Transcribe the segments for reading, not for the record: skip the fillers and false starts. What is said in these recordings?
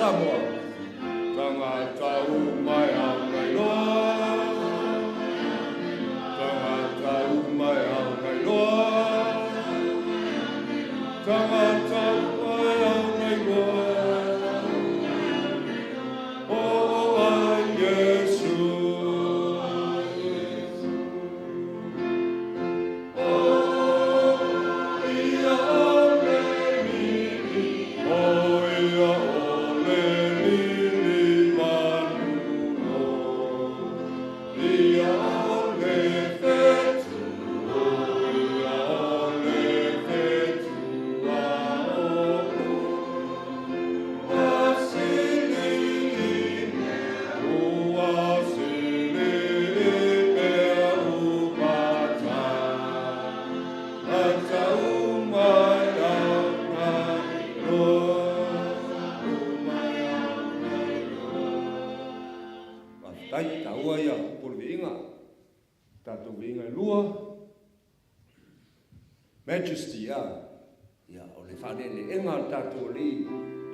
Samoa. Tangata umai au ngai loa. Tangata umai au ngai loa. Tangata umai au ngai loa. Oh, ai Yesu. Tai taua ia por vinga. Tato vinga lua. Majesty ia. Ia o le whanene enga tato li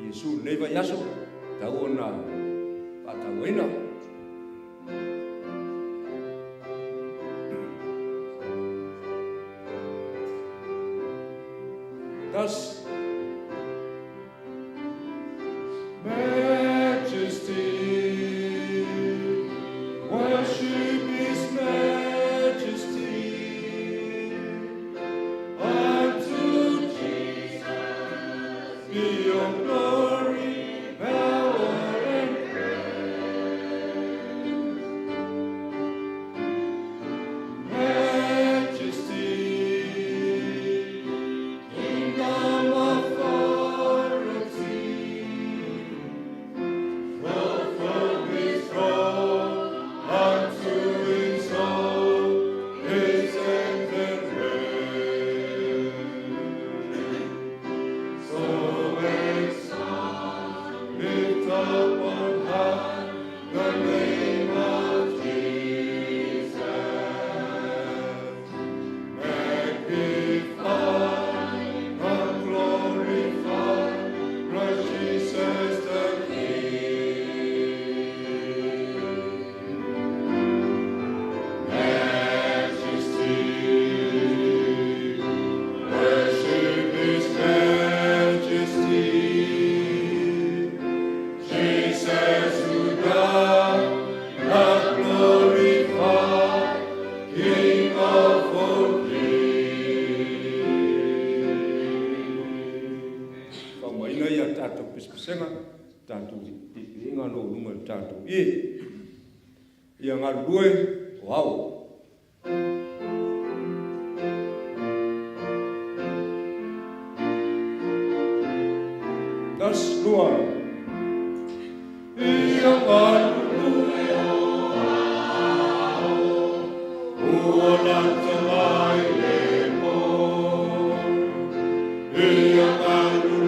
Yesu leva yaso. Tau ona patawina. Thus, worship His majesty, unto Jesus be your glory, power, and praise. Majesty, kingdom authority, wealth from His throne. Unto His own is ended reign. So exalt, lift up on high the name of Jesus. Magnify and glorify Christ Jesus the inga no lunga tato ia ngā lue o au. Tas lua ia ngā lue o au ua lata mai le mo ia ngā lue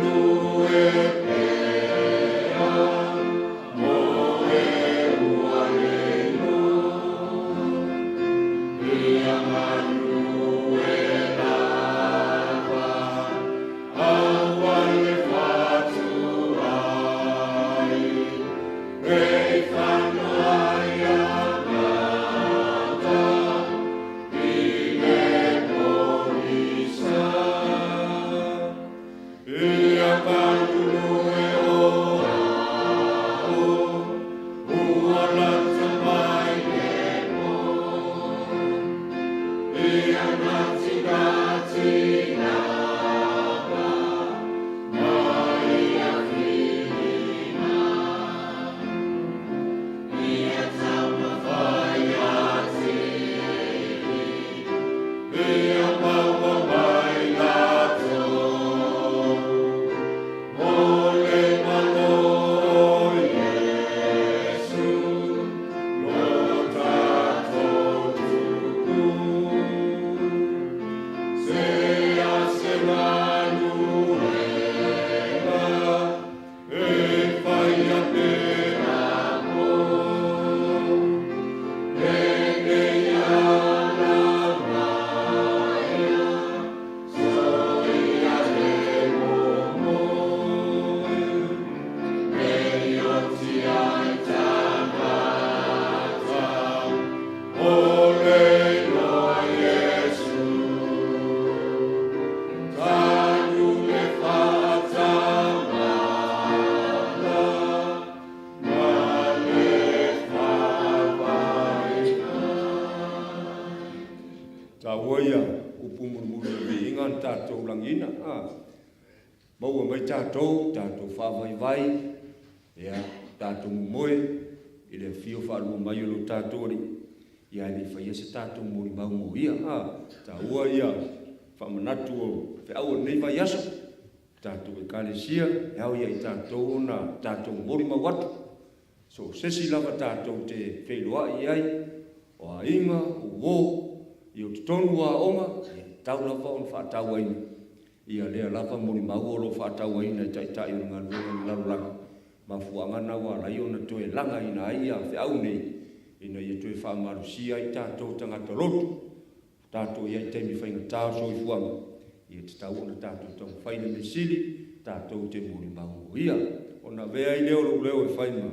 inga tātou langina. Maua mai tātou whāwaiwai, ia tātou moe, i le fio whaalua mai o lo tātou ri, ia ni whaia se tātou mori maungo ia, tā ua ia, whamanatu o whiau nei vai aso, tātou e kālesia, e au ia i tātou na tātou mori mawatu, so sesi lava tātou te wheloa i ai, o a inga, o wō, i o tonu a onga, tau lava o whaatau aina. Ia lea lava mori mauolo whaatau aina i taitai o ngā luenga ni larulanga. Ma fuangana wa lai ona toe langa ina ai a whiau nei. Ina ia toe whaamarusia i tātou tangata lotu. Tātou ia i teimi whainga tāso i fuanga. Ia te tau ona tātou tau whaina me sili, tātou te mori mauolo. Ia, ona vea i leo leo e whaima.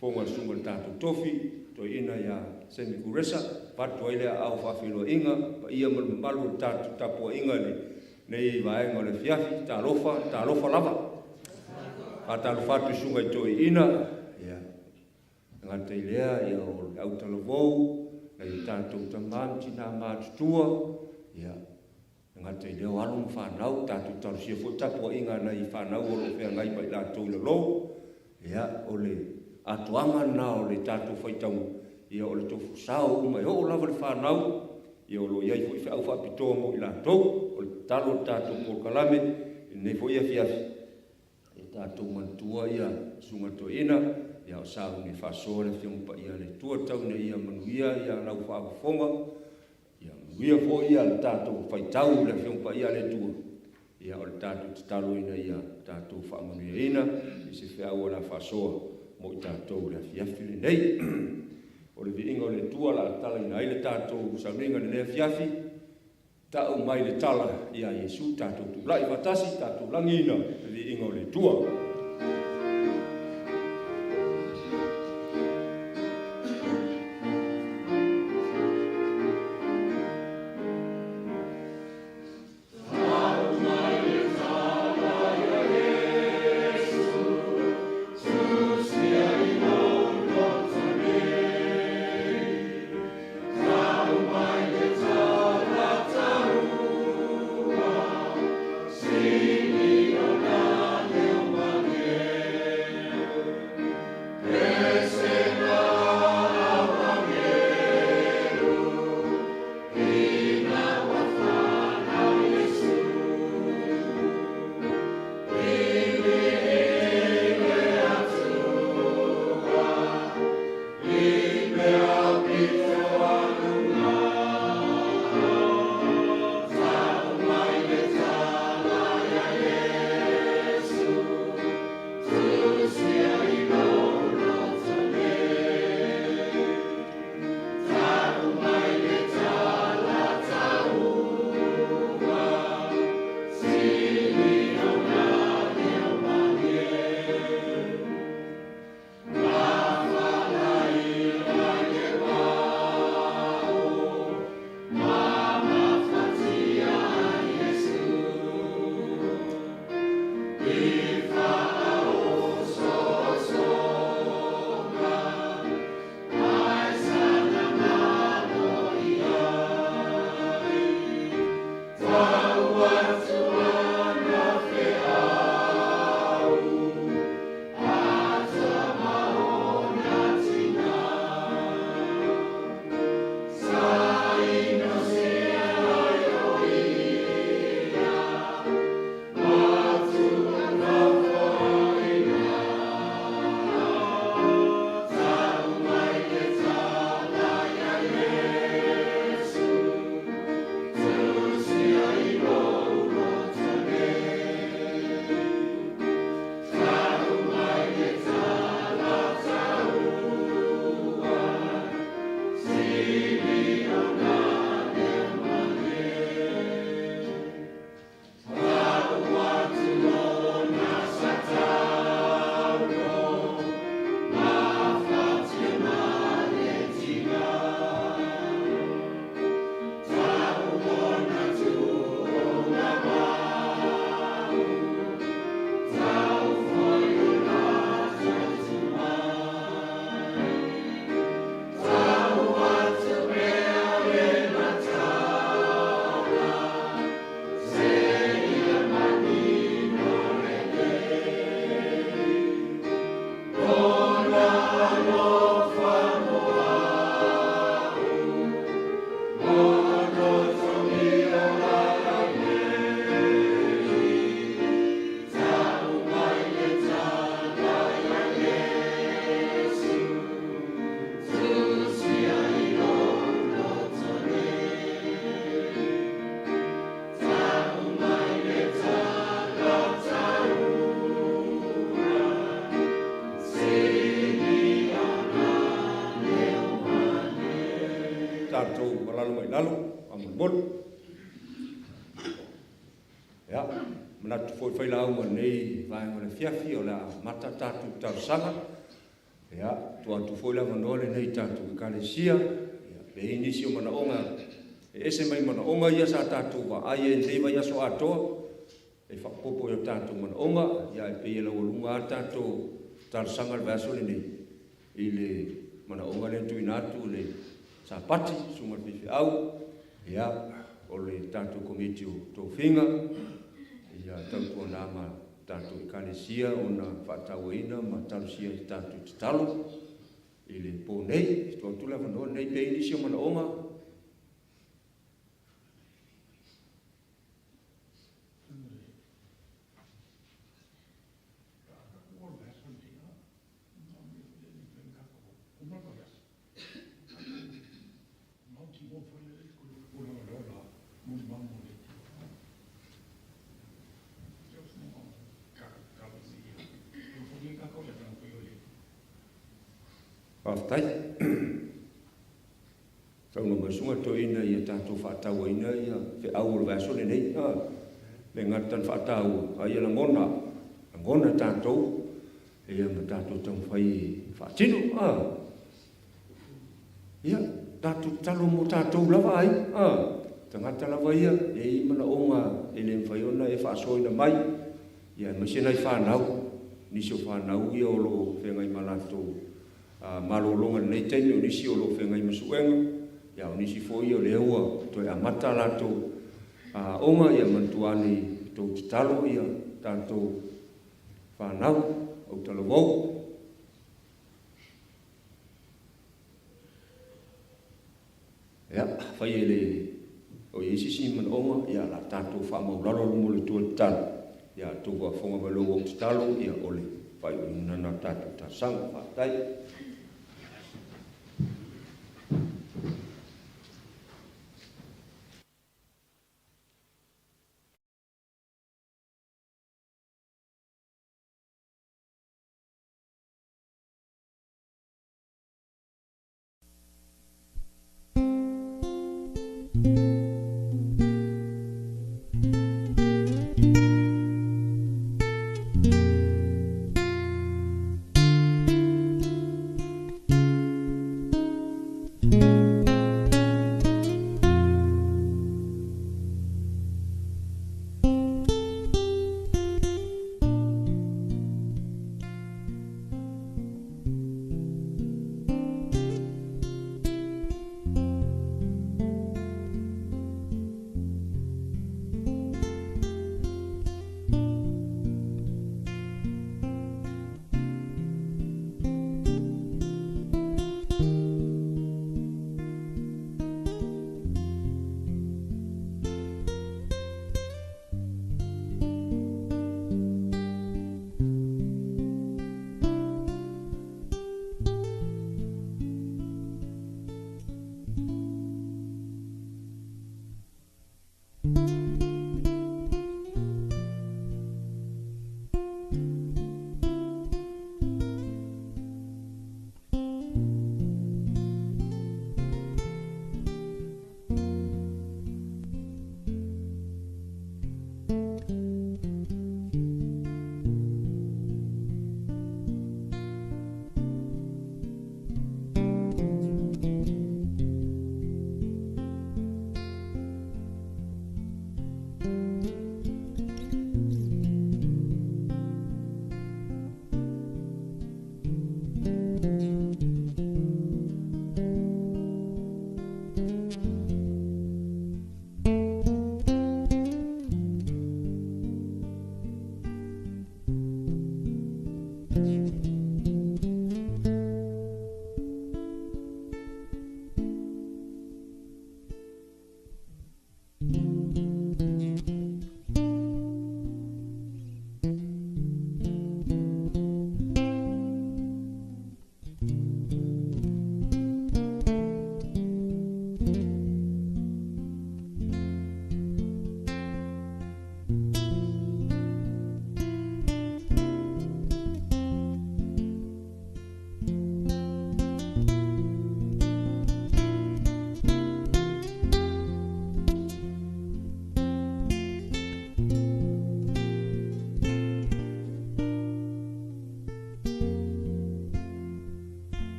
Fonga sunga tātou tofi, toi ina ia semi kuresa, patu ailea au whawhiloa inga, pa ia malu tātou tapua inga ni, nei vaenga le fiafi, tā lofa lava. A tā lofatu sunga i toi ina, ia, ngata ilea, ia o au talavou, nei tātou tamamti nā mātutua, ia, ngata ilea o alo mwhanau, tātou tarusia fo tapua inga nei whanau o lo whea ngai pai lātou ila lo, ia, o le atuanga na o le tātou whaitau, ia o le tofu sao mai o lava le whanau, ia o lo iai fo i whau whapitoa mo i lātou, o le talo tātou por kalame, nei fo ia fiafi. E tātou mantua ia sunga to ina, ia o sao ne whasoa le whiongpa ia le tuatau ne ia manuia, ia lau whaafonga, ia manuia fo ia le tātou whaitau le whiongpa ia le tua. Ia o le tātou tatalo ina ia tātou whaamanuia ina, i se whiau o la whasoa mo i tātou le fiafi le nei. O le viinga o le tua la tala ina ai le tātou sauringa le lea fiafi, tau mai le tala ia Yesu, tātou tu lai watasi, tātou langina le viinga o le tua. ya mana tu foi fai la uma nei vai ngone fiafi o la mata tatu tausanga ya tu foi la manole nei tatu kalesia ya be inisio mana onga ese mai mana onga ia sa tatu va ai nei vai so ato e fa popo yo tatu mana onga ya pe la lunga tatu tausanga vaso nei ile mana onga le tu inatu le sapati suma fifi au ya o le tatu komiti to finga ia tau kona ma tatu kalesia ona fatauina ma talusia tatu talo ile ponei to tula vano nei pe inisio mana onga Aftai. Tau no masunga to ina ia tato whaatau ina ia fe au le vaso le nei. Le ngatan whaatau a ia la ngona tato ia ma tato tau whai whaatino. Ia tato talo mo tato lava ai. Tangata lava ia e imana onga e le mwhaiona e whaasoina mai. Ia masina i whanau. Nisio whanau ia o lo whengai malato. Malolonga nei teni o nisi o lo whengai masuenga ia o nisi foi o le ua to e amata lato onga ia mantuani to talo ia tanto whanau au talavou ia whai ele o iesisi man onga ia la tanto whamaulalo mo le tua talo ia tuwa whonga malo o talo ia ole whai o inana tanto tasanga whatai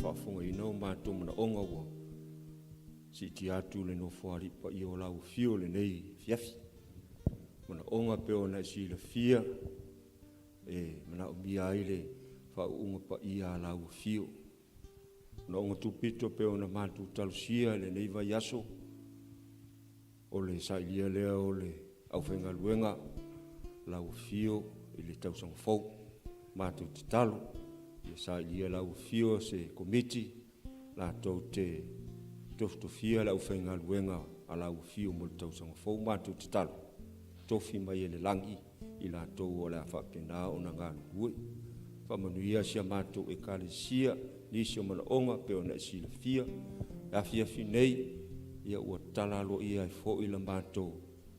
whaafunga i nau mātou mana onga ua. Si ti atu le no whaari pa i o lau fio le nei fiafi. Mana onga peo na si le fia, mana o mia aile whaunga pa i a lau fio. Mana onga tupito peo na mātou talusia le nei vai aso, o le sailia lea o le au whenga luenga, lau fio i le tausang fau, mātou te talo, i sailia lau fio se komiti, la tau te tofia lau whenga luenga a lau fio mo le tausang fau, mātou te talo, tofi mai ele langi, i la tau o le a whapena o na ngā ngui, whamanuia sia mātou e kālesia, nisi o mana onga peo na isi le fia, a fia finei, ia ua talalo ia i fo i la mātou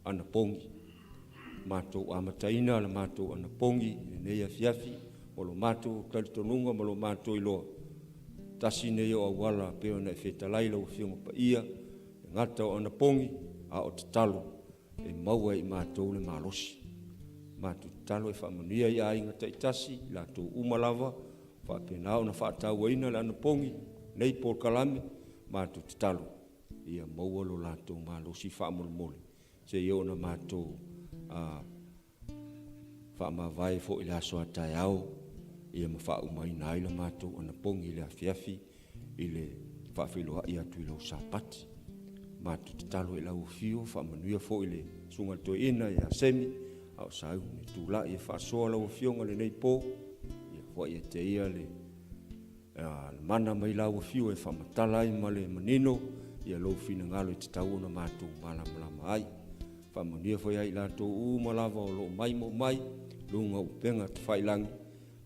ana pongi. Mātou amataina la mātou ana pongi, nei a fiafi, o lo mātou talitonunga, ma lo mātou iloa. Tasi nei o awala peo na e whetalai lau fionga pa ia, e ngata o ana pongi, a o te talo, e maua i mātou le malosi. Mātou talo e whamanuia i a inga taitasi, la tō umalava, whapenao na whaatau aina le ana pongi, nei Paul Kalame, mātou te talo. Ia maua lo lato malosi whaamolmole. Se iau na mātou whaamawai fo i la soa tai au, ia ma whaumai na ila mātou ana pongi le afiafi, i le whaafeiloha i atu i lau sapati. Mātou te talo i lau fio, whaamanuia fo i le sunga to ina i a semi, au sau ni tūla i whaasoa lau fionga le nei pō, ia fo i te ia le mana mai lau fio e whaamatala i ma le manino, ia lo fina ngalo i te tau na mātou malama ai. Whamonia foi ai lātou malava o lo mai mo mai, lunga upenga te whailangi,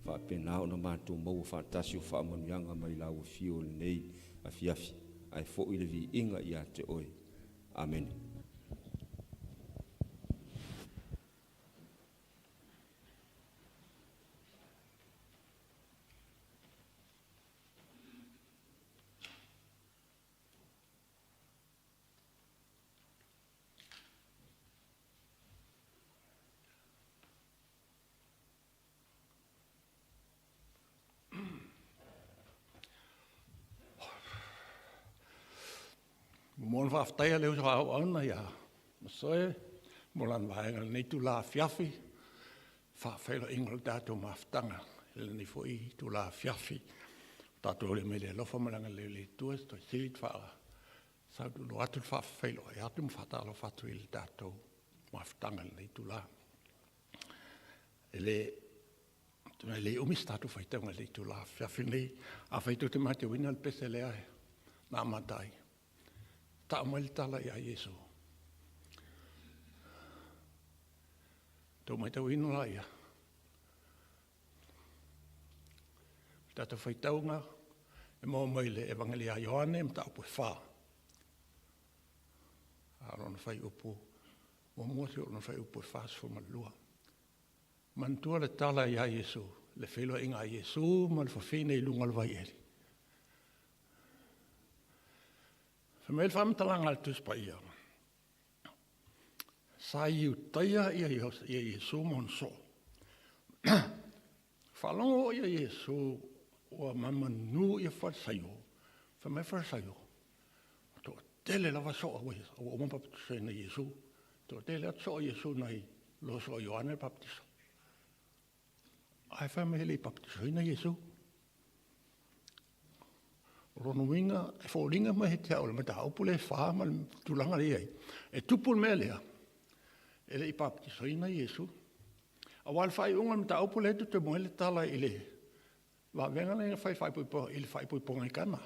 whapena o na mātou mau whātasi o whamonianga mai lau fio nei a fiafi, ai fo i le vi inga i a te oe. Amen. Mon whaftaia leo sa au ana ia. Masoe, molan vaenga nei tu la fiafi, whawhaila ingal tātou maftanga. Ele nei fwoi tu la fiafi. Tātou le mele lofa malanga leo le tuas, toi silit wha. Sa tu lo atu whawhaila, e atu mwhatalo whatu ili tātou maftanga nei tu la. Ele, tuna le umis tātou whaitanga nei tu la fiafi nei, a whaitu te mate wina al pese lea he, nā matai. Ta amal tala ia Yesu. Tau mai tau ino la ia. Tata whaitaunga, e mō mai le evangelia Ioane, mta upu e whā. Arona whai upu, mō mōti o na whai upu e whā sfu malua. Mantua le tala ia Yesu, le whelo inga Yesu, ma le whawhine i lunga lwai eri. Whamel whamtalanga al tus pa ia. Sa iu taia ia Yesu monso. Whalongo ia Yesu o mamanu ia whasayo. Whamel whasayo. Tō tele lava soa o mapaptisa na Yesu. Tō tele at soa Yesu nei lo soa Ioane baptisa. Ai whamele baptisa na Yesu. Rono winga, e fōringa mai he te aole, ma ta haupule whaa, ma tulanga le ai. E tupul mea lea, e le i baptisoina Yesu. A wal whai unga, ma ta haupule tu te moele tala i le. Wa venga le whai puipo, i le whai puipo ngai kana.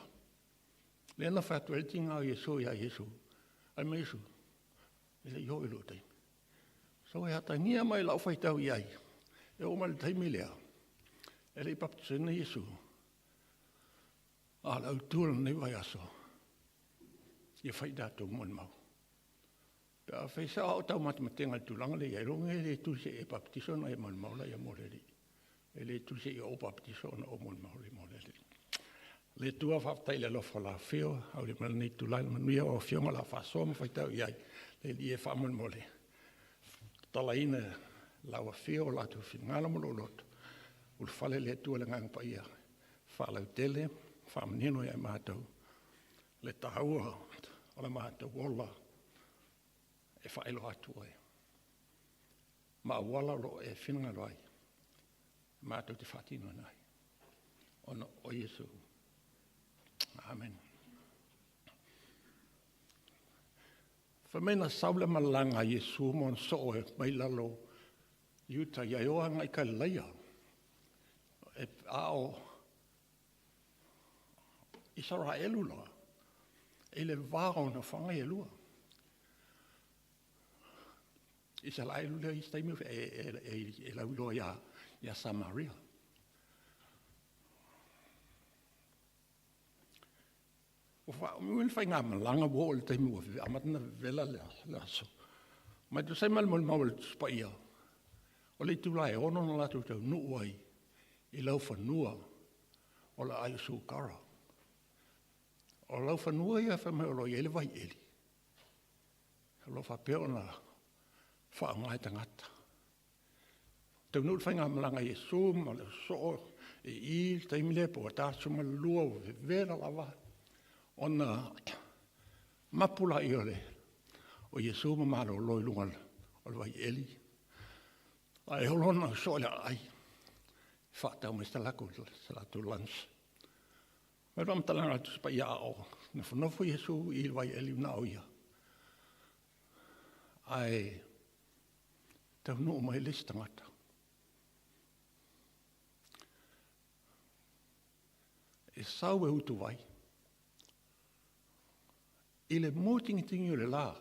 Le na whai atuelti ngā Yesu, ia Yesu. Ai me Yesu, i le iho ilo tei. So e hata ngia mai lau whai tau i ai. E o ma le taimi lea. E le i baptisoina Yesu. Ala utul nei vai aso. Ia whai tātou mon mau. Pea whai sa au tau matematenga tulanga le ia ronge le tulse e baptiso na e mon mau la ia moreri. E le tulse e o baptiso na o mon mau le moreri. Le tua whaftai le lofa la whio, au le mana nei tulai manuia o whionga la whasoa ma whai tau iai. Le li e whamon mole. Tala ina lawa whio la tu whingala mo lo loto. Ul whale le tua le ngang pa ia. Whalau tele. whamanino ia mātou. Le tahaua o le mātou ola e whaelo atu ai. Ma wala lo e whinanga loai. Mātou te whatino nai. Ona o Yesu. Amen. Whamena saule malanga Yesu mon so e mai lalo iuta ia oa ngai ka leia. E ao Israelu loa. E le vāo na whangai e lua. Israelu lea i staimi e lau loa ia Samaria. Mwil fai ngā malanga wo o le taimu o amatana vela le aso. Mai tu sai malmol mawal spaia. O le tūlai ono na latu tau nuuai i lau whanua o le ai sūkara. O lau whanua ia whamai o lo i ele vai eli. Lo whapeo na whaangai tangata. Tau nuu fai ngā malanga Yesu ma le so e i taimile po a tātu ma lua o vera lava. Ona mapula i ole o Yesu ma malo o loi lungal o le vai eli. Ai holona so le ai. Whaatau me stalako salatu lans. Mai ram talanga tu spa ia o. Na whanofo Yesu i le vai eli na o ia. Ai tau nuu mai listangata. E sau e utu vai. I le mōtingitingi o le la,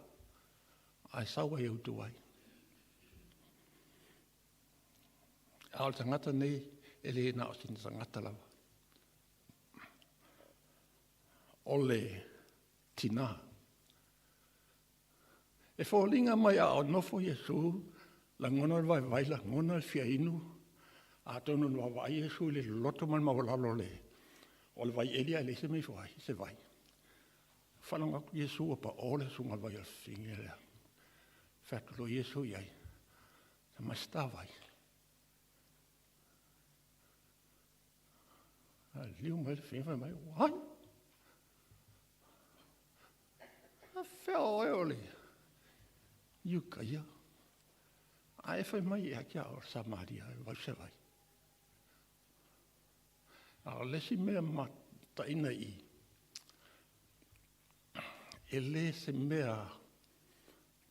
ai sawa e utu ai. Ao tangata nei, e le na o sin tangata lava. O le tina. E whōlinga mai a o nofo Yesu, la ngona vai vai, la ngona fia inu, a tono no vai Yesu le loto man mawalalo le. O le vai elia le se mei fwai, se vai. Whananga Yesu apa ole sunga vai al finge lea. Whatulo Yesu iai. Sa masta vai. Liu mai le finge mai. Wai? A wheo e ole. Iuka ia. A e whai mai e akia o Samaria. Vai se vai. A lesi mea mata ina i. E le se mea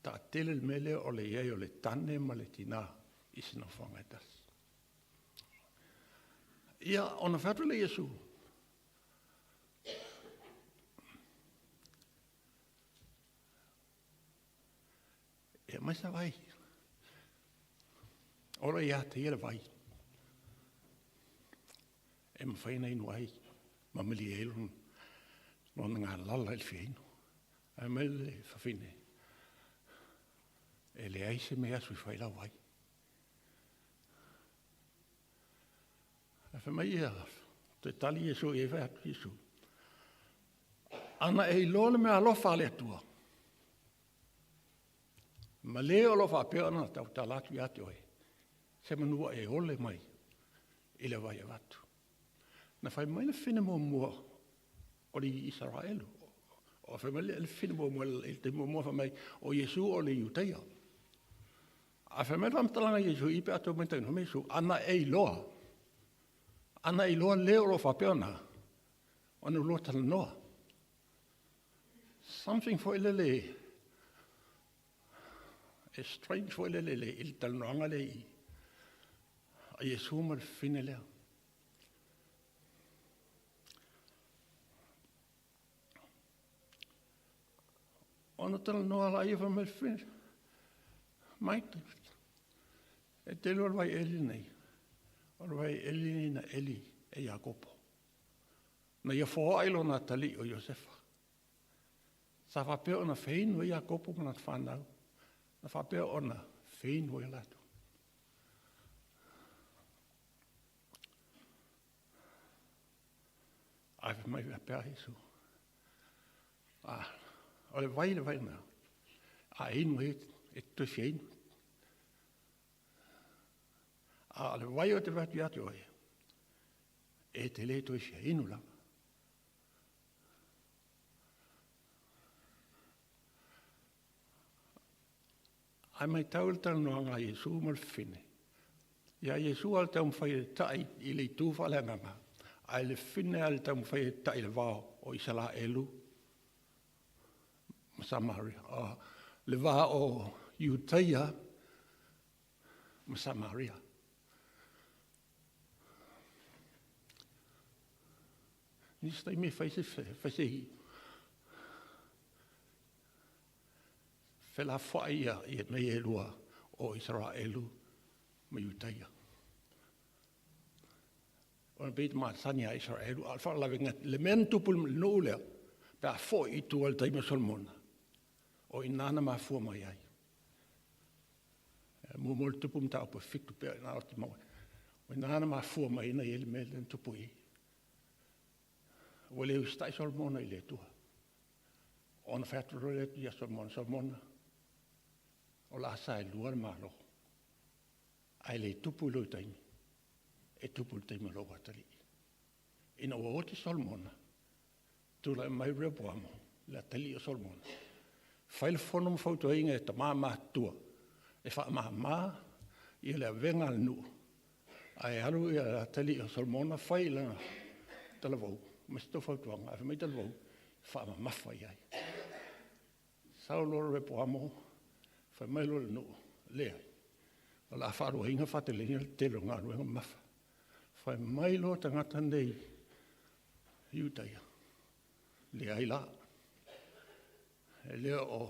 ta tele le mele o le iei o le tane ma le tina i sina whangatas. Ia, ona whatu le Yesu. E mai sa vai. Ora ia te ia le vai. E ma whaina inu ai. Ma mili elun. Nona ngā lala il fiainu. A mele whawhine. E le aise mea sui whaila wai. A whamai ea, te tali Yesu e whai atu Yesu. Ana e lole mea alofa ale atua. Ma leo alofa apea ana tau talatu i atu ai. Se manua e ole mai. I le vai avatu. Na whai mai le whine mua o li Israelu. O whamele e le whine mua e te mua whamai o Yesu o le Iuteia. A whamele whamtalanga Yesu i pe atu mentai no Yesu. Ana e loa. Ana e loa leo lo whapeona. Ona loa tala noa. Something for ele e strange for ele il tala noanga le i. A Yesu ma le whine lea. Ona tala noa la iwa me whine. Maite. E te lor vai eli nei. Ora vai eli na eli e Jakopo. Na ia fō ailo na tali o Josefa. Sa whapeo na whainu e Jakopo mana whanau. Na whapeo o na whainu e latu. Ai mai whapea Jesu. O le vai na. A inu e tu whainu. A le vai o te whatu atu oe. E te le tu whainu lama. ai mai tau le tau noanga Yesu mal fine. Ia Yesu al tau mwhai tai i le tūwha le nganga. Ai le fine al tau mwhai tai le vao o Isala Elu. Samaria. Le vao o Iutaia. Samaria. Nista i me whaise Whela whaia i me e lua o Israelu me Iutaia. O na beit maa sania Israelu, alfa lawenga le men tupul no lea, pe a fo i tu al taima Solomona. O inana maa fua mai ai. Mua mol tupu mta opa fitu pe na oti maua. O inana maa fua mai na ele me le tupu i. O leo stai Solomona i le tua. O na whaaturo le tu ia Solomona. O la sa e lua le malo. Ai le tupu lo taimi. E tupu taimi lo watari. Ina o oti Solomona. Tula e mai rea poamo. La tali o Solomona. Whaile whono mwhautua inga e ta maa tua. E wha maa i le venga al nu. Ai alu i la tali o Solomona whaile na talavou. Masto whautuanga. Ai mai talavou. Wha mawhai ai. Sao loro re poamo. Whai mai lo le nu. Lea. O la wharu hinga whatelinga le telo ngā ruenga mawha. Whai mai lo tangata nei. Iutaia. Lea i la. E lea o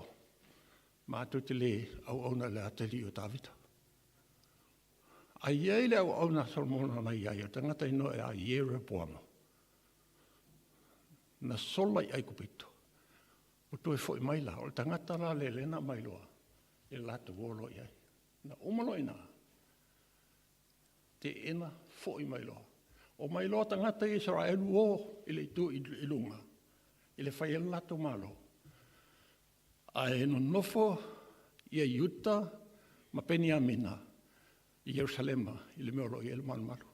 mātou te le au auna le ateli o Tāwita. A iei le au auna Solomona na iai o tangata ino e a iere poama. Na sola i aikupito. O toi foi mai la. O tangata la le lena mai loa. E lata wolo iai. Na umalo ina. Te ena foi mai loa. O mai loa tangata i Israelu o ile tu ilunga. Ile whai e lato malo. A e no nofo i a Iuta ma peni a mina i Jerusalema i le meolo i ele manumaru.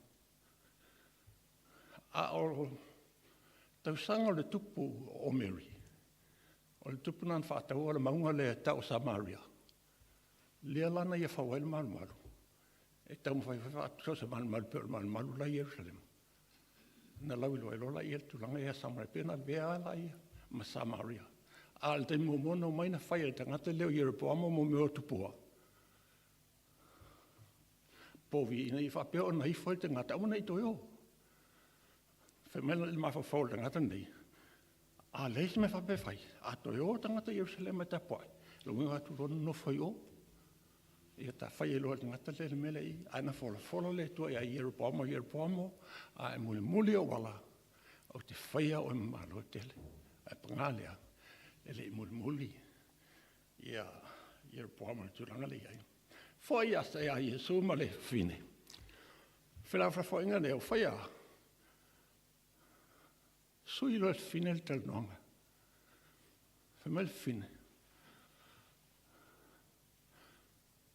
A o tausanga o le tupu o Mary. O le tupu nan whaatau o le maunga le tau Samaria. Lea lana i a whawai le manumaru. E tau mwhai whaatu sa manumaru pe o le manumaru la i Jerusalema. Na lau ilo e lola i el tulanga i a Samaria. Pena bea la i ma Samaria. Al te momono mai na whai e tangata leo i Repoamo mo meo tupua. Povi ina i whapeo na i whai tangata auna i toi o. Whamela i mawha whau tangata nei. A leis me whape whai. A toi o tangata i Jerusalem e tapuai. Lunga atu rono no whai o. Ia ta whai e loa tangata le mele i. Aina whola le tua i a i Repoamo. A e muli o wala. O te whaia o e mamalo tele. A pangalea. Ele muli ia poama tulanga le ai. Foi asa ia Yesu ma le fine. Fela fra inga leo foi a. Sui lo fine il tel nonga. Fema il fine.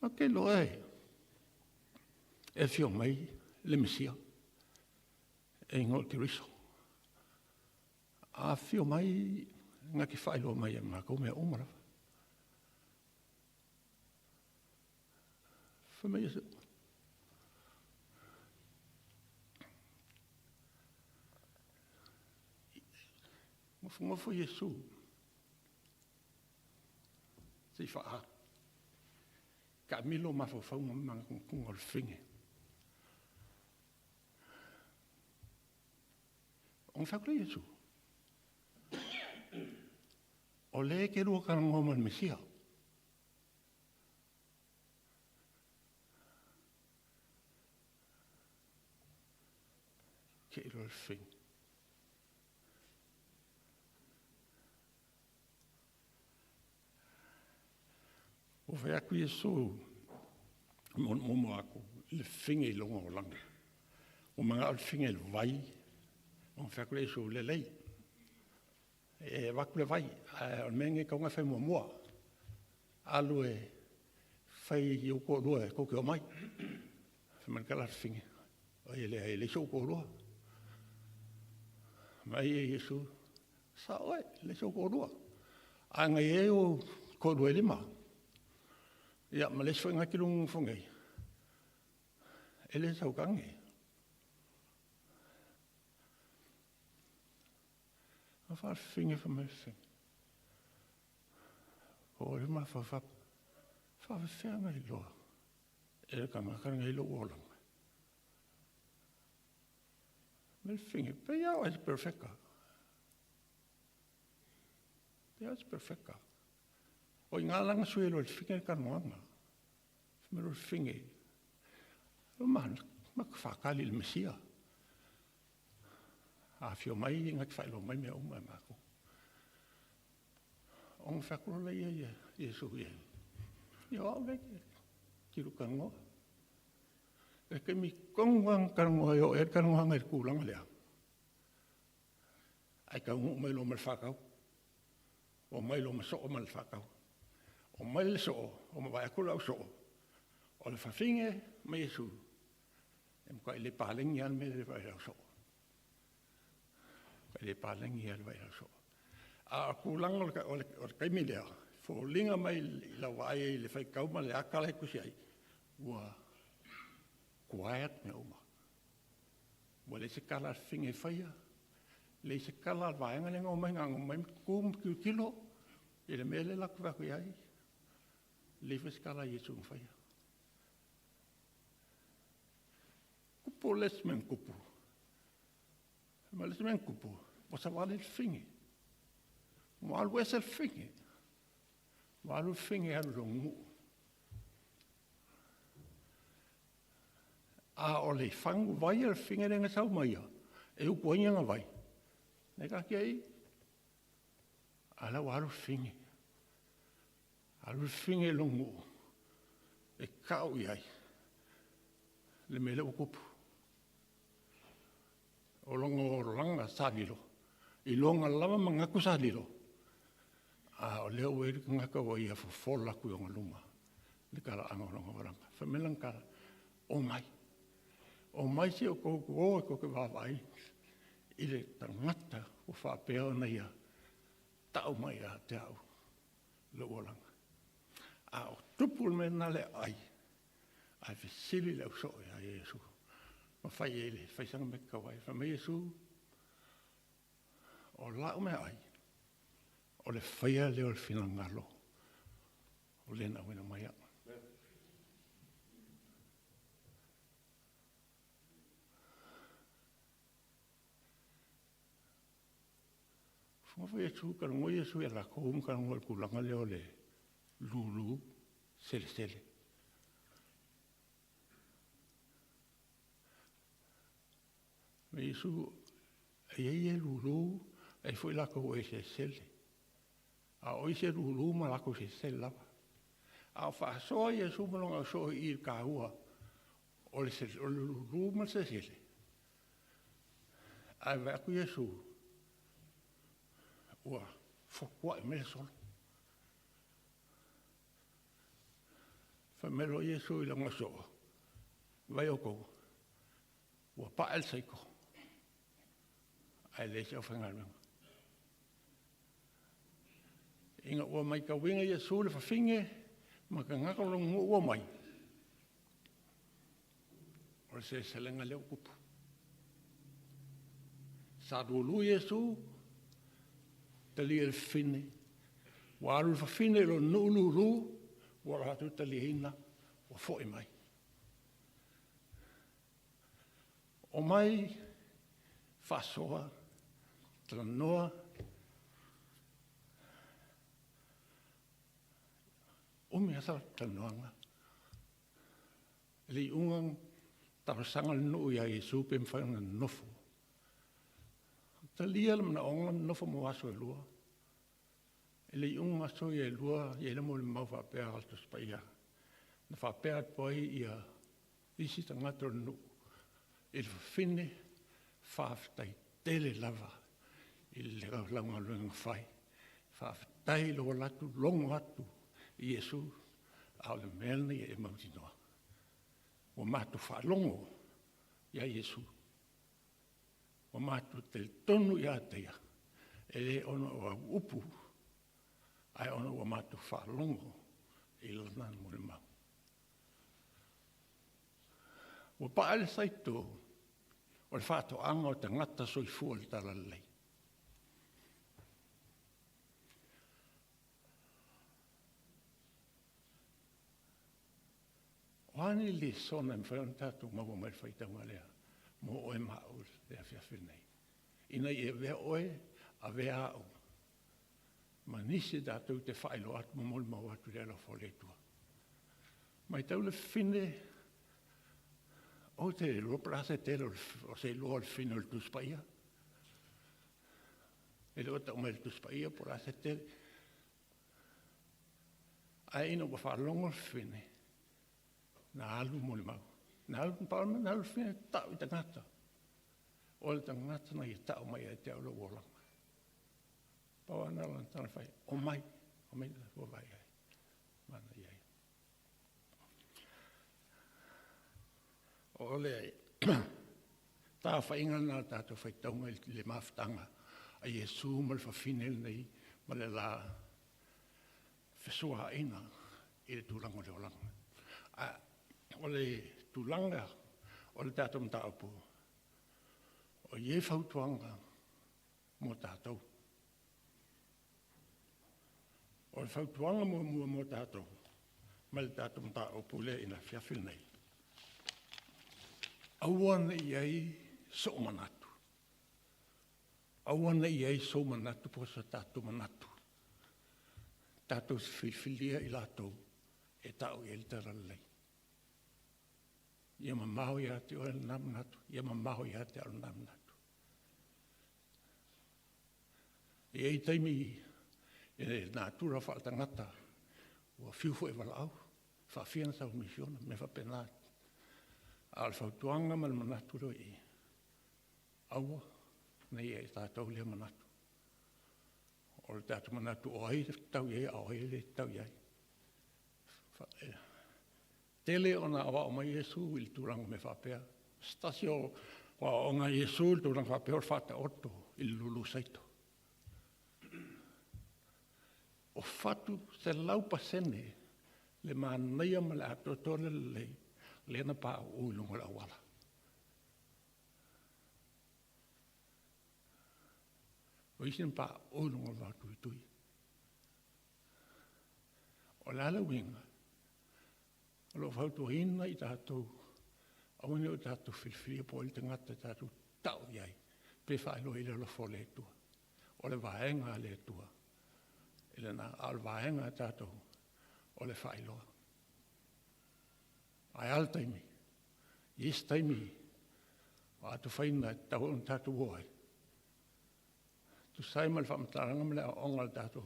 Ma che lo è? E fio mai le Messia. E ingol Cristo. A fio mai nga ki whaelo mai e mako mea umara. Whamai asa. Ngofo Yesu. Si whaa. Ka milo mafo whaunga mga kunga le whinge. Ong whakule Yesu. O le ke rua ka ngoma le Mesia. Ke ilo le whinge. O whai aku Yesu, momo aku, le whinge I longa o langa. O mga al whinge le vai, o whai aku Yesu le lei. E waku le vai, o menge kaunga whai mua. Alu e whai I oko rua e koke o mai. Whai mankala le whinge. O e le so oko rua. Mai e Yesu, sa oe, le so oko rua. A ngai e o ko rua lima. Ia, ma les whainga ki rungu whungai. Ele tau kange. A wha whinge wha me whinge. O re ma wha wha. Wha whinga i loa. E ka makaranga i lo olang. Me whinge, pe iau as perfecta. Pe iau as perfecta. O i ngā langa sui lo i whinge ka noanga. Me ro whinge. O man, ma whakali le mesia. A whio mai i ngai whailo mai mea umai mako. O ngā whakuro le ia Iesu ia. Ia au leke. Kiru kangoa. E ke mi kongang kangoa i o e kangoa ngai kūlanga lea. Ai ka ungu mai lo mal whakau. O mai lo maso o mal whakau. O mai le so o ma vai akula o so. O le whawhinge mai Iesu. E mka i le pālengi an me le vai au so. Kai le pālengi an vai au so. A kūlanga o le kaimi lea. Fo linga mai la wai e le whaikau ma le akala e kusi ai. Ua quiet me oma. Ua le se kala whinge whaia. Le se kala vaenga lenga o mai ngā ngomai kum kilo. E le mele laku waku iai. Le se kala Iesu whaia. Kupu les men kupu. Ma les men kupu. Wasa wale le whinge. Walu ese le whinge. Walu whinge alu rongu. A o le whangu vai al whinge renga sau maia. E upo inga vai. Nei ka ki ai. Ala walu whinge. Alu whinge longu. E kau iai. Le mele ukupu. O longa o langa salilo. I longa lama mangaku salilo. A o leo e rika ngaka o ia fofola kui o ngaluma. Le kala anga o longa waranga. Whamelang kala. O mai. O mai si o kouku o e koke wawai. I le tangata o whapea na ia. Tau mai a te au. Le olanga. A o tupul me na le ai. Ai whisili leo so ia Iesu. Ma whai ele. Whai sanga me kawai. Wha me Iesu. O lau me ai. O le whaia leo le whina ngalo. O le na wina mai anga. Whawha Iesu, ka ngoi Iesu e la koum, ka ngoi kulanga leo le lulu, sele sele. Me Iesu, e lulu, e fwoi la kou e se sele. A oi se lulu ma la kou se sele lava. A whasoa Iesu malonga so i il kahua, o le lulu ma se sele. A waku Iesu, ua whakua e mele solo. Whamelo Iesu i langa soa. Vai o kou. Ua pael seiko. Ai le se o whangaruanga. Inga ua mai ka winga Iesu le whawhinge, ma ka ngaka longu ua mai. O se selenga leo kupu. Sa dulu Iesu, tali el fine. Waru fa fine lo nululu, wara hatu tali hina, wa foi mai. O mai, fasoa, tranoa, umi asa tranoanga. Li ungang tarasanga nu ya Yesu pem whainga nofo. Talia le mana onga nofo mo aso e lua. E le unga aso e lua, e le mo le mau whapea alto spaia. Na whapea poi ia isi tangato nu. E le whine whaftai tele lava. I le launga luenga whai. Whaftai lo latu, longo atu. I Yesu, au le melna i e mautinoa. O matu whalongo ia Yesu. O matu te tonu ia teia. E le ono o upu. Ai ono o matu whalongo i lana mo le mau. Wa paale saito o le whātoanga o te ngata soifua le talalei. O ani li sona mwhaion tātou maua mai whaitanga lea, mo oe maau lea whiawhinei. Ina i e vea oe, a vea au. Ma nisi tātou te whailo atu mo mol mau atu lea la wholetua. Mai tau le whine, o te lopra se te o se loa le whine o le tuspaia. E loa tau mai le tuspaia por a se te. A ina wa whalongo le whine. Na alu mo le mau. Na alu palma, na alu whine tau i tangata. O le tangata na i tau mai e te aula wolanga. Pau ana lan tana whai, o mai la o vai ai. Mana iai. O le ai, tā whainga nā tātou whai taunga le maftanga a Iesu ma le whawhinel nei ma le la whesua ina i le tūlanga le olanga. O le tūlanga o le tātou mtaupu o ie whautuanga mo tātou. O le whautuanga mo tātou ma le tātou mtaupu le ina whiawhil nei. Awana iai so manatu. Awana iai so manatu po sa tātou manatu. Tātou whiwhilia i lātou e tau i eltara lei. Ia mamau ia te oe namnatu. Ia mamau ia te alu namnatu. Iai taimi e nā tura whaatangata ua whiufu e wala au. Whawhiana sa umisiona me whapenāt. Al whautuanga mal manatu roi i. Aua, nei e tātou lea manatu. O le tātou manatu o ai tau iei, o ai le tau iei. Tele o na awa o mai Iesu il tūranga me whapea. Stasi o o ngā Iesu il tūranga whapea o whata oto il lulu saito. O whatu se laupa sene le mānaia ma le ato tole lei. Lena pa o lunga la wala. O isin pa o lunga la tui. O lala winga. O lo fautu hina i tātou. Awene o tātou whilwhia po i te ngata tātou tau iai. Pe whaelo i lo fole tua. O le vaenga le tua. Ele na al vaenga tātou. O le whaeloa. Ai altaimi, yes taimi, o atu whaina tau on tātou oai. Tu saimal whamtaranga mele a ongal tātou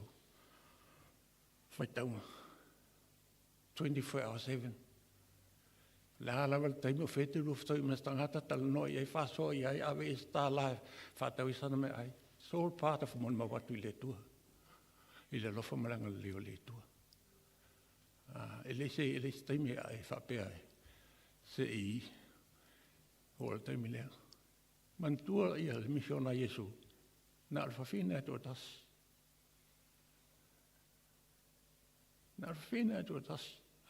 whaitaunga. 24/7. La wal taimi o whete rufto i mestangata talanoi ai whaso i ai awe is tā lai whatau i sana me ai. It's all part of mon mawatu i le tua. I le lofa malanga leo le tua. Ele se taimi ai whapea ai. Se i o le taimi lea. Mantua ia le misiona Iesu. Na alfawhine atu atas. Na alfawhine atu atas.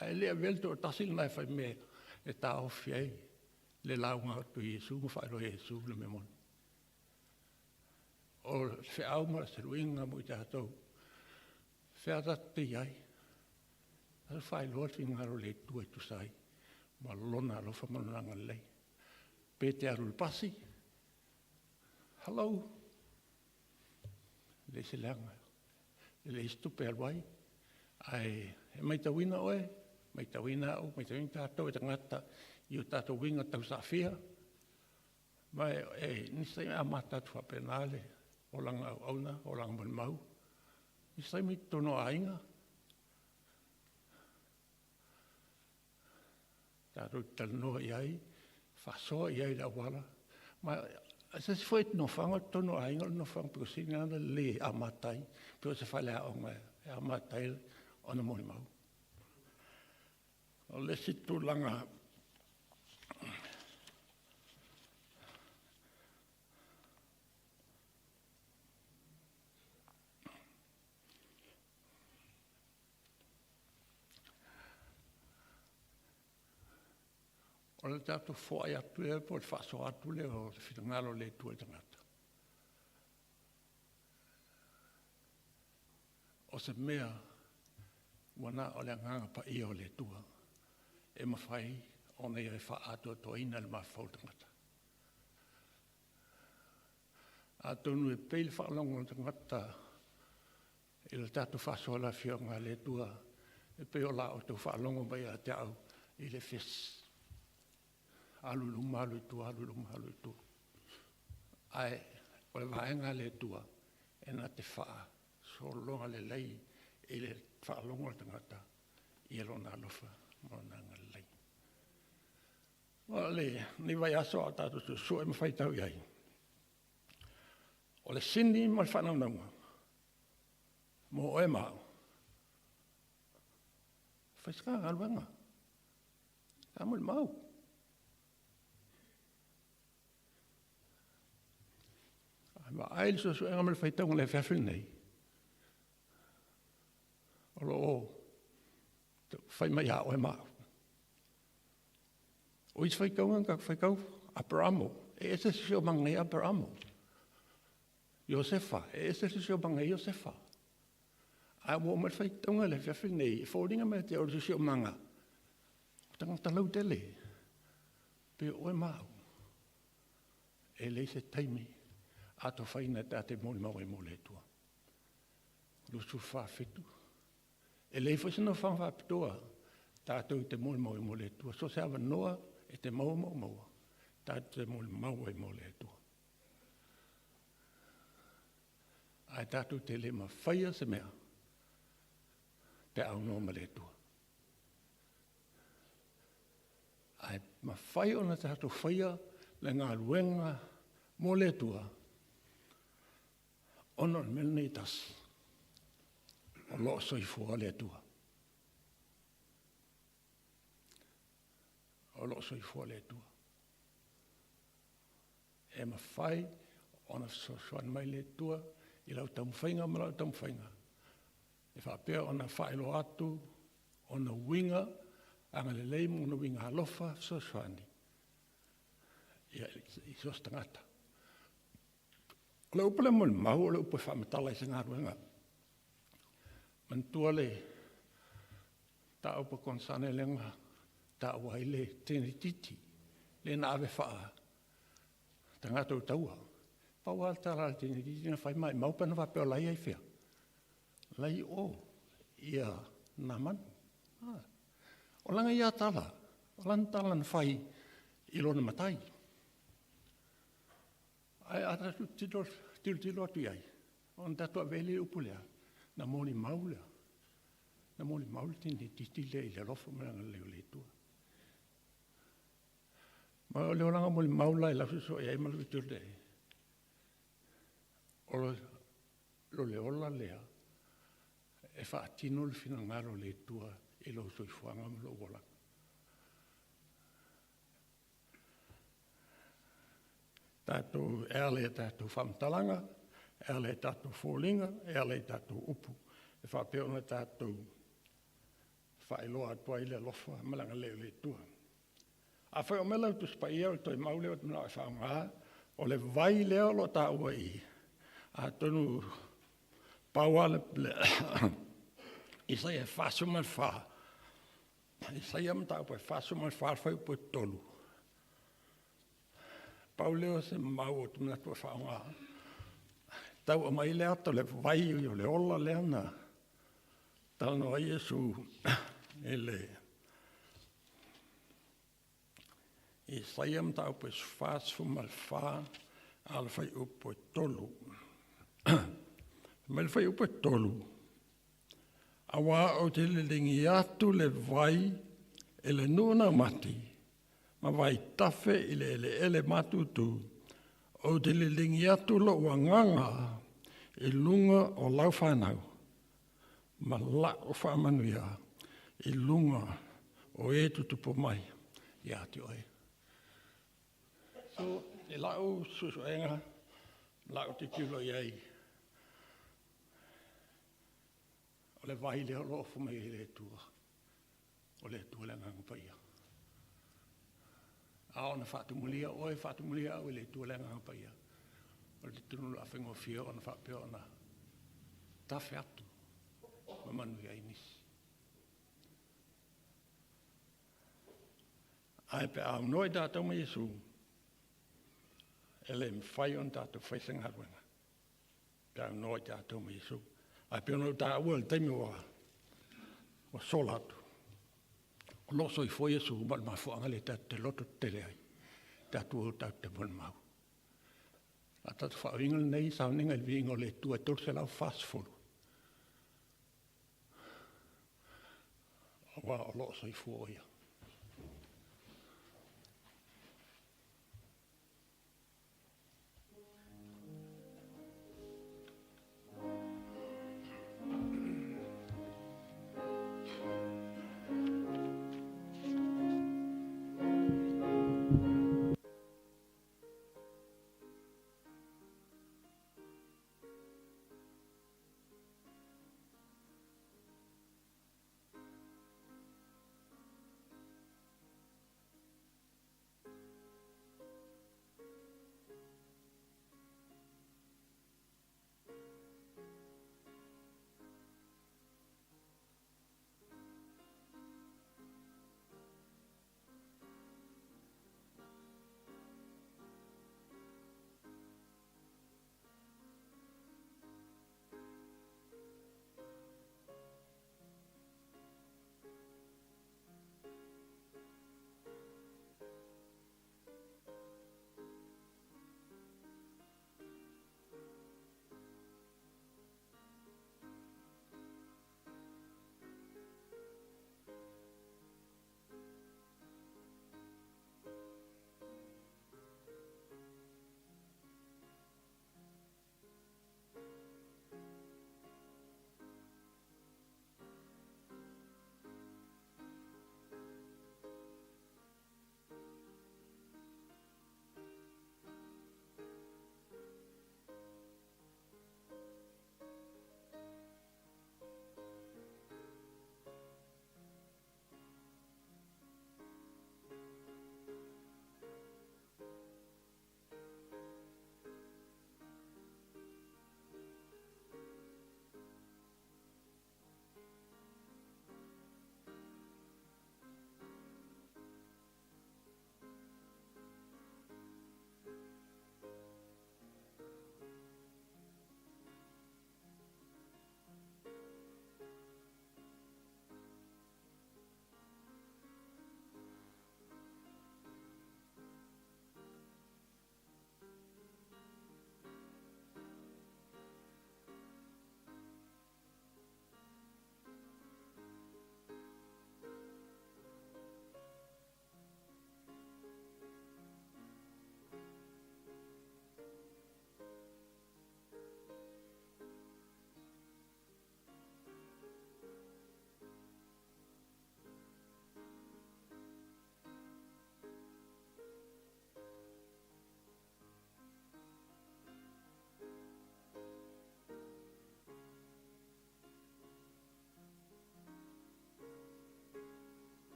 Ai lea velto atas il nai whai me e tā ofi ai. Le launga atu Iesu, mwhaero Iesu le memon. O whiauma se ruinga mo i tātou. Whiarate iai. Al whai loa ngaro le tua tu sai. Ma lona alofa mananga lei. Pete arul pasi. Hello. Le se langa. Le istupe alwai. Ai, e mai tawina oe. Mai tawina au, mai tawina tātou e tangata. Iu tātou winga tau sa whia. Mai, nisai a mātātu whapenale. O langa au auna, o langa man mau. Nisai mi tono ainga. Tātou talanoa iai, whasoa iai la wala. Ma, se se foi no whanga tono ainga, no whanga piko sinana le a matai, piko se whale a onga e a matai ona moni mau. O le situ langa, O le tātou whaai atu e po le whaaso atu le o le whitangalo le tua tangata. O se mea wana o le nganga pa ia o le tua e mawhai o nei e wha atua to ina le mawhau tangata. A tonu e peile whaalongo tangata e le tātou whaaso la whionga le tua e peo la o tau whaalongo mai a te au i le fes. Aluluma alu tu. Ai, o le vaenga le tua e na te wha so longa le lei e le whaalongo tangata i e lona alofa mo nanga lei. O le, ni vai aso a tātou tu so e mawhaitau iai. O le sini mo le whanaunanga mo o e mao. Whaiska ngaluanga. Ka mo le mau. Ma aile so e ngamel whaitau le whawhi nei. O lo o, whai mai a o e mao. O is whaikau ka whaikau Abramo. E ese si o mangai Abramo. Iosefa. E ese si o mangai Iosefa. A mo me whaitau le whawhi nei. E whauringa me te o si o manga. Tangata lau te le. Pe o e mao. E le se taimi. Ato whaina te mōni mau e mō le tua. Lusu whawhitu. E lei whaisana whawhapitoa, tātou te mōni mau e mō le tua. So se awa noa e te mau. Tātou te mōni mau e mō le tua. Ai tātou te le ma whaia se mea, te au noa ma le tua. Ai ma whaia ona tātou whaia le ngā luenga mō le tua. Ono le mele nei tasi. O loo soifua le tua. O loo soifua le tua. E ma whai, ona soifua mai le tua, i lau taumwhainga ma lau taumwhainga. E whapea ona whaelo atu, ona winga, anga le leimu, ona winga halofa, soifani. I sos tangata. Le upa le mole mau, le upa whamatala i se ngā ruenga. Mantua le, ta upa konsane lenga, ta ua i le tēne titi, le na ave whaa, tangata u taua. Pau al tara le tēne titi na whai mai, maupana whapeo lai ai whea. Lai o, ia nā manu. O langa ia tala, o langa tala na whai i lona matai. Ai ata tilo atu iai. On tatua vele upulea. Na moni maulea. Na moni maulea tini titi le i le lofo mea leo le tua. Ma o leo langa moni maula i lafi so iai malu turde. O lo le ola lea. E wha atino le fina ngaro le tua i lo soifuanga ma lo ola. Tātou ele tātou whamtalanga, ele tātou fōlinga, ele tātou upu. E whapeona tātou whaeloa atua i le lofa, malanga leo le tua. A whai o mela tu spaia o toi mauleo tu mna e whaunga, o le vai leo lo tā ua i. A tonu pauale le isai e whasumal wha. Isai am tā ua e whasumal wha whai upo tolu. Pauleo se mau o tumna tua whaunga. Tau o mai lea to le vai o le ola lea na. Tau no ai Jesu e le. I saiam tau pe sfasu mal wha al whai upo tolu. Mal whai upo tolu. Awa o te le lingi atu le vai e le nuna mati. Ma vai tafe i le ele matutu, o te le lingi atu lo ua nganga i lunga o lau whanau. Ma la o whamanuia i lunga o e tutupo mai i ati oe. So, e lau susuenga, lau te kilo iei. O le vai leo lofu mai i le tua. O le tua le ngang paia. Aona whaatumulia, oe whaatumulia au le tualenga hapa ia. O le tunu la whengo whio ona whapea ona tawhi atu. Mamanu ia inisi. Ai pe au noi tātou mai Jesu. Ele mwhai on tātou whaisenga haruenga. Pe au noi tātou mai Jesu. Ai pe ono tā ua le taimi wa sola atu. O loso I foi Jesu mal mafuanga le te loto tele ai. Tātou o tātou te mon mau. A tātou whaoinga nei sa ninga I vingo le tua tolse lau fast food. O loso I foi ia.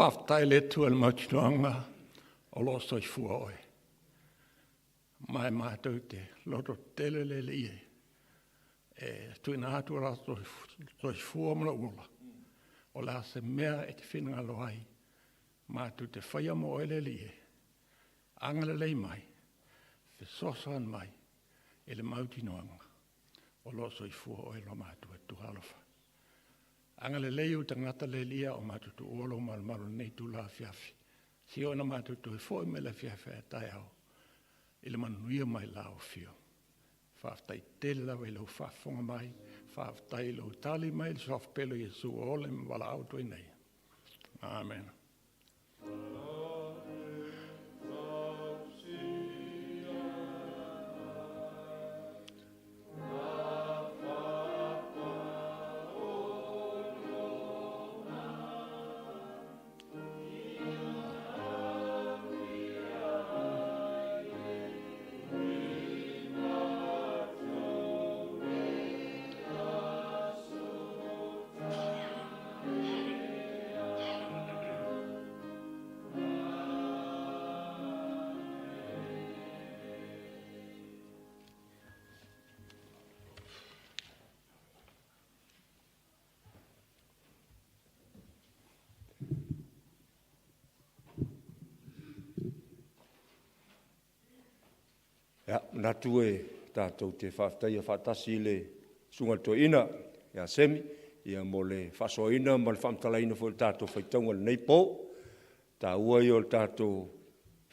Whaftai le tua mautinoanga o loso I fua oe. Mai mātou te loto tele le li e. Tui nā atua rato toi fua mana ula. O la se mea e te whenanga loai. Mātou te whaia mo oe le li e. Angala lei mai. Te sosan mai. E le mautinoanga. O loso I fua oe lo mātou e tuhalofa. Angale leu tangata le lia o matutu olo malmalu nei tu la fiafi. Si ona matutu e foi me la fiafi e tai au. Ile manuia mai la o fio. Whaftai tele la wei lau whafonga mai. whaafitai lo tali mai le sof pelo Iesu o le wala au tui nei. Amen. Ja, natu e tātou te whaafitai a whaatasi le sunga to ina, ia semi, ia mo le whasoina, ma le whaamtalaina fo le tātou whaitaunga le nei pō, tā ua i o le tātou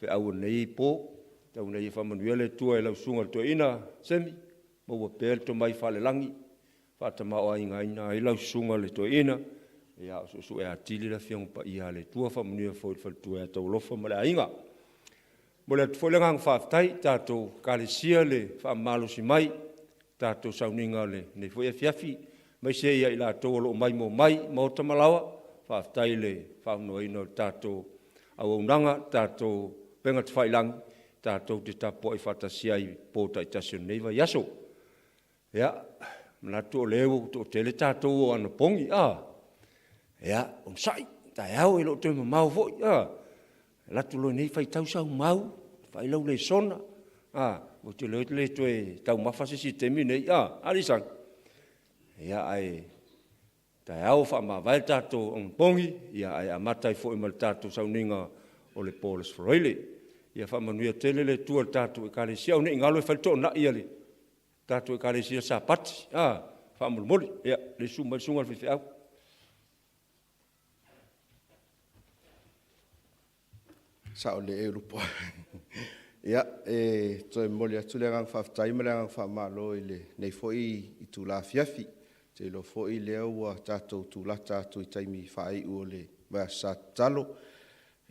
whiaua nei pō, tau nei e whamanuia le tua e lau sunga to ina, semi, ma ua pēle to mai whale langi, whaatamao a inga ina i lau sunga le to ina, ia o su e atili la whiang pa ia le tua whamanuia fo le whaltua e tau lofa ma le a inga. Mo le atuwhalengang whaafitai, tātou kālesia le whaamalosi mai, tātou sauninga le ne fwea fiafi, mai se ia i la tōlo mai mo mai, mo tamalawa, whaafitai le whaamnoina tātou auaunanga, tātou penga te whailangi, tātou te tapo i whatasia i pōta i tasio neiva yaso. Ia, manatu o leo to tele tātou o ana pongi, ia, on sai, tai au e lo te mamau foi, latu lo nei fai tau sau mau, fai lau le sona, o te leo le to e tau mawhase si temi nei, arisang. Ia ai, tai au wha ma vai tātou on pongi, ia ai amatai fo i mal tātou sau ninga o le Paulus Freile. Ia wha manuia tele le tua tātou e kālesia, o ne ingalo e fai tō na ia le, tātou e kālesia sa pati, wha mulmoli, ia, le sunga le whiwhi au. Sa o le e rupo. Ia, toi moli atu le ngang whaftai ma le ngang whamalo i le nei foi i tū la fiafi. Te lo foi leo ua tātou tū la tātou i taimi whaai ua le mea sa talo.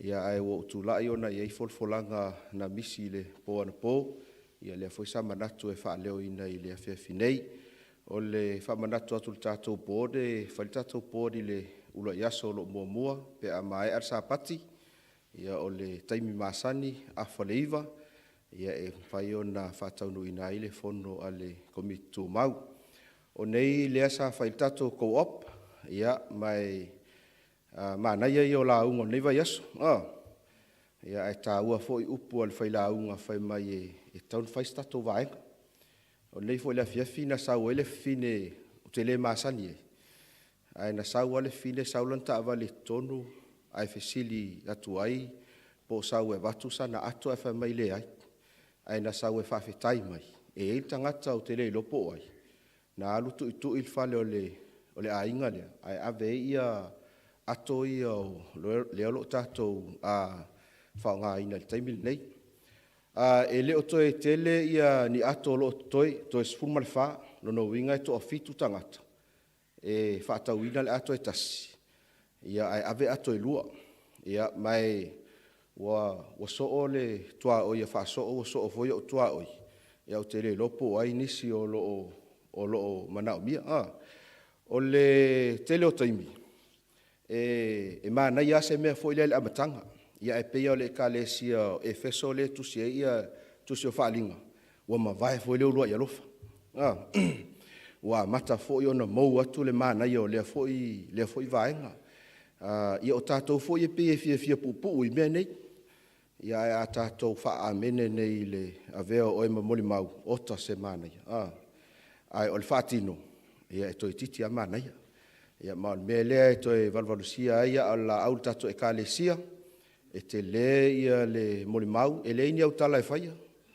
Ia ai o tū la i ona i ei folfolanga na misi le po ana po. Ia lea foi sa manatu e wha leo ina i le fiafi nei. O le wha manatu atu le tātou bode, whali tātou bode le ula iaso lo mua mua, pe a mai ar sa pati. Ia o le taimi masani a whaleiva, ia e whai o na whataunu ina ile fono a le komitu mau. O nei lea sa whai tato co-op, ia mai manaia i o la unga neiva yaso. Ia e tā ua fo i upu al whai la unga whai mai e taun whai stato vaenga. O nei fo i la fiafi na sau ele fine o te le masani e. Ai na sau ale fine saulanta avale tonu, ai fesili atu ai, po sau e watu sana atu e whamai le ai. Ai na sau e whawhetai mai. E ei tangata o te le lopo ai. Na alutu i tu il fale o le ainga lea. Ai ave ia ato ia o leolo tatou a whaonga ina le taimil nei. E leo toe tele ia ni ato lo toe sfuma le wha, lono winga e to a fitu tangata. E whaatau ina le ato e tasi. Ia ai ave ato e lua. Ia mai wa soo le tua o ia fa soo soo foi o tua oi. Ia o te le lopo ai nisi o lo manao mia. O le tele o taimi. E mana ia se mea foi le amatanga. Ia e peia o le kalesia e feso le tusi e ia tusi o whaalinga. Wa ma vai foi le ulua ia lofa. Wa mata foi o na mou atu le mana ia o lea foi vaenga. Ia o tātou fo i pe fia pupu i mea nei. Ia a tātou wha amene nei le aveo o e mamoli mau, ota se mana ia. Ai o le whaatino, ia e toi titi a mana ia. Ia maon mea lea e toi valvalusia ia o la au tātou e kālesia. E te le ia le moli mau, e le ini au tala e whaia.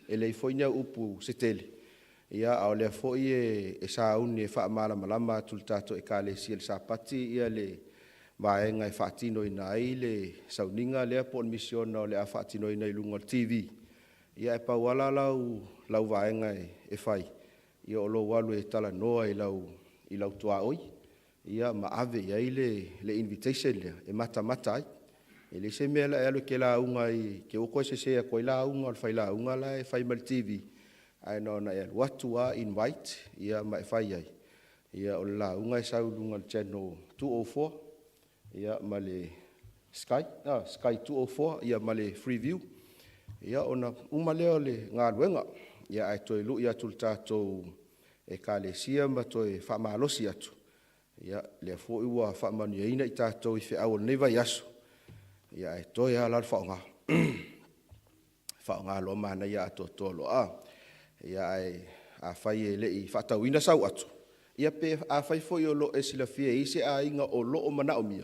E le i foina upu se tele. Ia au lea fo i e sa uni e wha amala malama tul tātou e kālesia le sa pati ia le vaenga e whaatino ina ai le sauninga lea po misiona o le a whaatino ina i lunga TV. Ia e pauala lau vaenga e whai. Ia o lo walu e tala noa i i lau tua oi. Ia ma ave iai le invitation lea, e mata ai. E le se mea la e alo ke la unga i, ke oko se se a koe la unga, al fai la unga la e fai mal TV. Ai no na e watu a invite, ia ma e fai ai. Ia o la unga e sau lunga le channel 204, ia ma le Sky 204, ia ma le Freeview. Ia ona uma leo le ngā luenga, ia ai toi lu ia tul tātou e ka le sia ma toi whamalosi atu. Ia le fo ua whamanu ina i tātou i whi awal nei vai asu. Ia ai toi a lar whaonga. Whaonga lo mana ia ato tolo a. Ia ai a whai e le i whatau ina sau atu. Ia pe a whai fo i o lo e sila fia i se a inga o lo o mana o mia.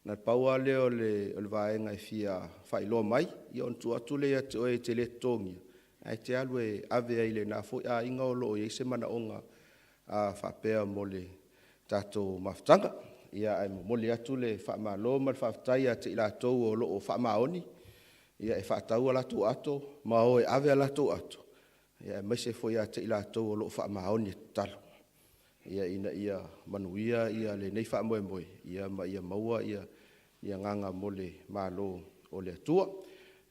Na paua leo le vaenga i fia whai lo mai. Ia on tu atu le ate oe te le tongia. Ai te alu e ave ai le na fo a inga o lo o i se mana onga a whapea mo le tātou mawhtanga. Ia ai moli atu le whamalo ma le whaftai a te i lātou o lo o whamaoni. Ia e whatau a lātou ato, ma o e ave a lātou ato. Ia e maise fo ia te i lātou o lo o whamaoni talo. Ia ina ia manuia ia le nei wha moe moe. Ia ma ia maua ia nganga mo le malo o le atua.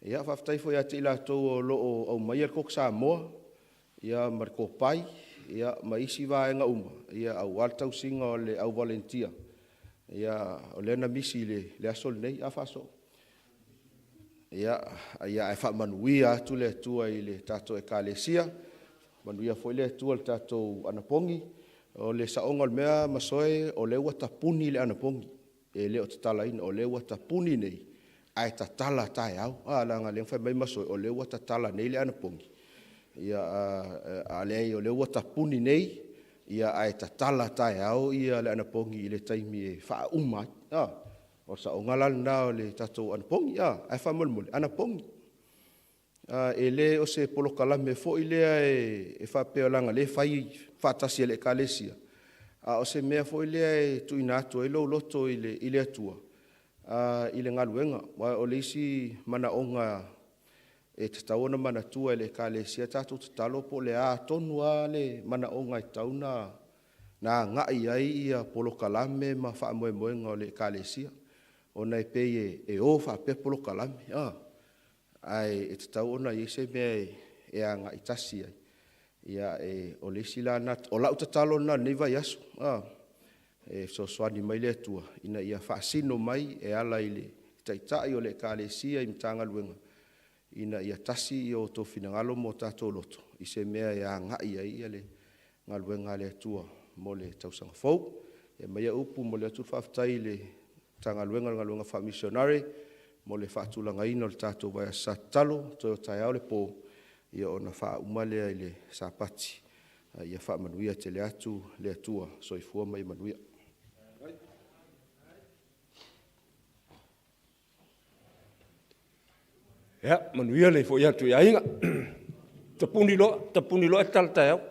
Ia whaftai fo ia te i lātou o lo o au mai al kok Samoa. Ia marko pai. Ia ma isi vaenga uma. Ia au altau singa o le au volunteer. Ia o le na misi le asol nei a whaso. Ia e whamanuia atu le atua i le tātou e kālesia. Manuia fo le atua le tātou anapongi. O le saonga le mea masoe o le ua tapuni le anapongi. E le o tatala ina o le ua tapuni nei. Ai tatala tae au. Langa le whai mai masoe o le ua tatala nei le anapongi. Ia a le o le ua tapuni nei. Ia ai tatala tae au ia le anapongi i le taimi e wha umai. O saonga lana o le tatou anapongi. Ai wha mulmule. Anapongi. E le o se polokalame fo i lea e whapea langa le whai whatasia le kalesia. O se mea fo i lea e tuina atu e lo loto i le atua. I le ngaluenga. O le isi mana onga e te tauna mana tua e le kalesia tātou te talo po le a tonua le mana onga i tauna na ngai ai ia polokalame ma wha moe moenga o le kalesia. O nei pei e o whapea polokalame. Ai e te tau ona i se mea e a ngā itasi ai. Ia e o le sila nat, o lau tatalo na neva yasu. E so swani mai le atua. Ina ia whaasino mai e ala i le taitai o le kālesia i mtanga luenga. Ina ia tasi i o tō whinangalo mo tātou loto. I se mea e a ngai ai ia le ngā luenga le atua mo le tausanga fau. E mai a upu mo le atu whaftai le tanga luenga ngā luenga wha missionary. Mo le whaatulanga ina le tātou vai a satalo, toi o tai au le pō, ia o na wha umalea i le sāpati, ia wha manuia te le atu, le atua, so i fua mai manuia. Ia, manuia le fo i atu i ainga. Tapuni lo e tal tai au.